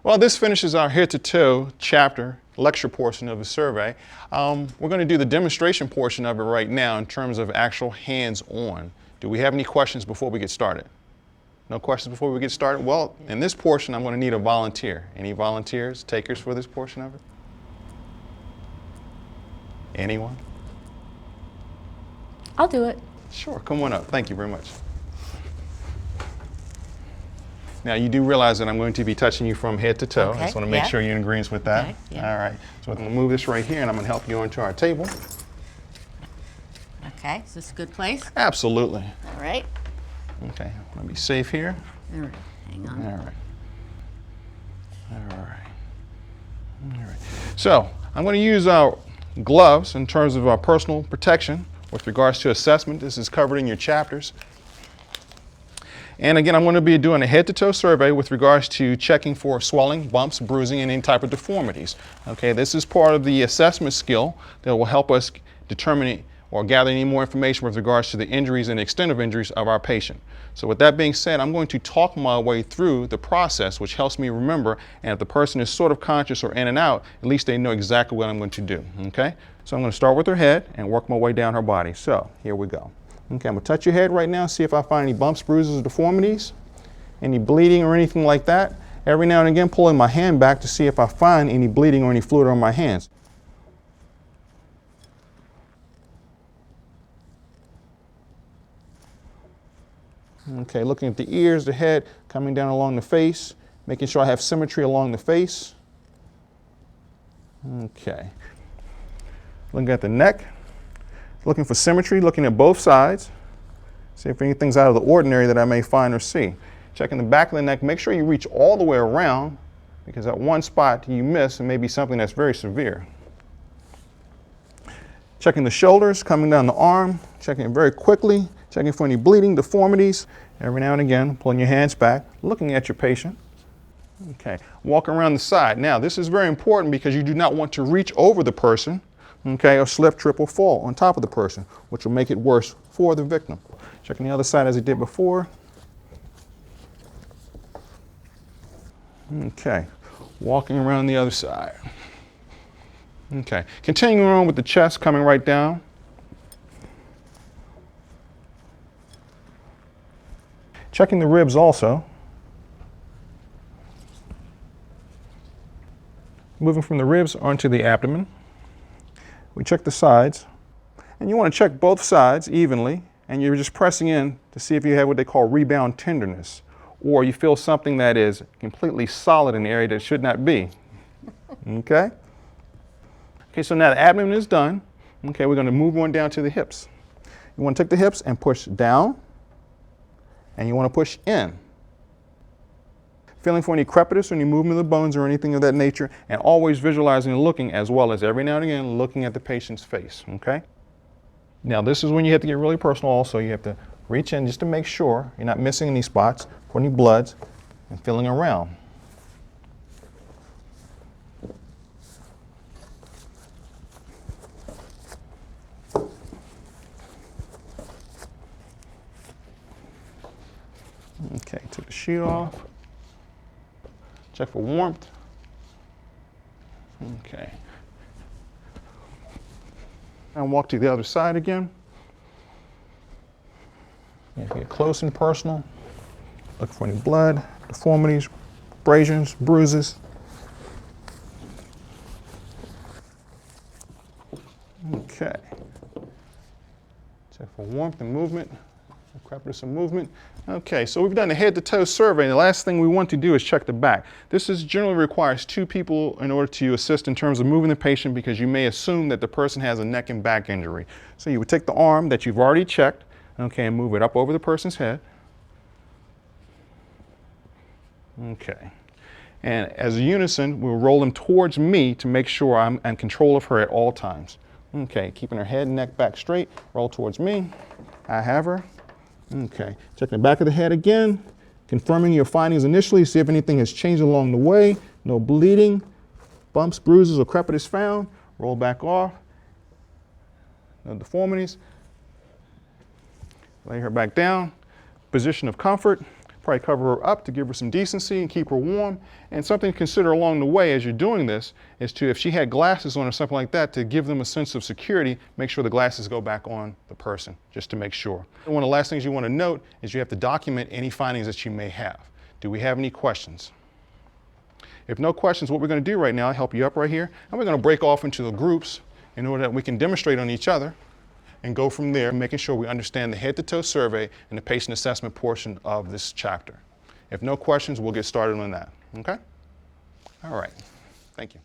Well, this finishes our head to toe chapter lecture portion of the survey. We're going to do the demonstration portion of it right now in terms of actual hands-on. Do we have any questions before we get started? No questions before we get started? Well, in this portion, I'm going to need a volunteer. Any volunteers, takers for this portion of it? Anyone? I'll do it. Sure, come on up. Thank you very much. Now, you do realize that I'm going to be touching you from head to toe. Okay, I just want to make sure you're in agreement with that. Okay, yeah. All right. So I'm going to move this right here, and I'm going to help you onto our table. Okay, is this a good place? Absolutely. All right. Okay, I want to be safe here. All right, hang on. All right. All right. All right. So I'm going to use our gloves in terms of our personal protection with regards to assessment. This is covered in your chapters. And again, I'm going to be doing a head-to-toe survey with regards to checking for swelling, bumps, bruising, and any type of deformities. Okay, this is part of the assessment skill that will help us determine or gather any more information with regards to the injuries and extent of injuries of our patient. So with that being said, I'm going to talk my way through the process, which helps me remember, and if the person is sort of conscious or in and out, at least they know exactly what I'm going to do, okay? So I'm going to start with her head and work my way down her body. So here we go. Okay, I'm going to touch your head right now, see if I find any bumps, bruises, or deformities, any bleeding or anything like that. Every now and again, pulling my hand back to see if I find any bleeding or any fluid on my hands. Okay, looking at the ears, the head, coming down along the face, making sure I have symmetry along the face. Okay. Looking at the neck, looking for symmetry, looking at both sides. See if anything's out of the ordinary that I may find or see. Checking the back of the neck, make sure you reach all the way around, because at one spot you miss, it may be something that's very severe. Checking the shoulders, coming down the arm, checking it very quickly, checking for any bleeding, deformities. Every now and again, pulling your hands back, looking at your patient. Okay, walking around the side. Now, this is very important because you do not want to reach over the person, okay, or slip, trip, or fall on top of the person, which will make it worse for the victim. Checking the other side as I did before. Okay, walking around the other side. Okay, continuing on with the chest, coming right down. Checking the ribs also. Moving from the ribs onto the abdomen. We check the sides. And you want to check both sides evenly, and you're just pressing in to see if you have what they call rebound tenderness, or you feel something that is completely solid in the area that should not be. Okay? Okay, so now the abdomen is done. Okay, we're going to move on down to the hips. You want to take the hips and push down, and you want to push in. Feeling for any crepitus or any movement of the bones or anything of that nature, and always visualizing and looking, as well as every now and again looking at the patient's face, okay? Now this is when you have to get really personal also. You have to reach in just to make sure you're not missing any spots for any bloods, and feeling around. Okay, take the sheet off. Check for warmth. Okay. And walk to the other side again. Get close and personal. Look for any blood, deformities, abrasions, bruises. Okay. Check for warmth and movement. Crepitus and movement. Okay, so we've done a head-to-toe survey, and the last thing we want to do is check the back. This generally requires two people in order to assist in terms of moving the patient, because you may assume that the person has a neck and back injury. So you would take the arm that you've already checked, okay, and move it up over the person's head. Okay. And as a unison, we'll roll them towards me to make sure I'm in control of her at all times. Okay, keeping her head and neck back straight, roll towards me. I have her. Okay, checking the back of the head again, confirming your findings initially, see if anything has changed along the way. No bleeding, bumps, bruises, or crepitus found. Roll back off. No deformities. Lay her back down. Position of comfort. Probably cover her up to give her some decency and keep her warm. And something to consider along the way as you're doing this is to, if she had glasses on or something like that, to give them a sense of security, make sure the glasses go back on the person, just to make sure. And one of the last things you want to note is you have to document any findings that you may have. Do we have any questions? If no questions, what we're going to do right now, I'll help you up right here, and we're going to break off into the groups in order that we can demonstrate on each other and go from there, making sure we understand the head-to-toe survey and the patient assessment portion of this chapter. If no questions, we'll get started on that, okay? All right, thank you.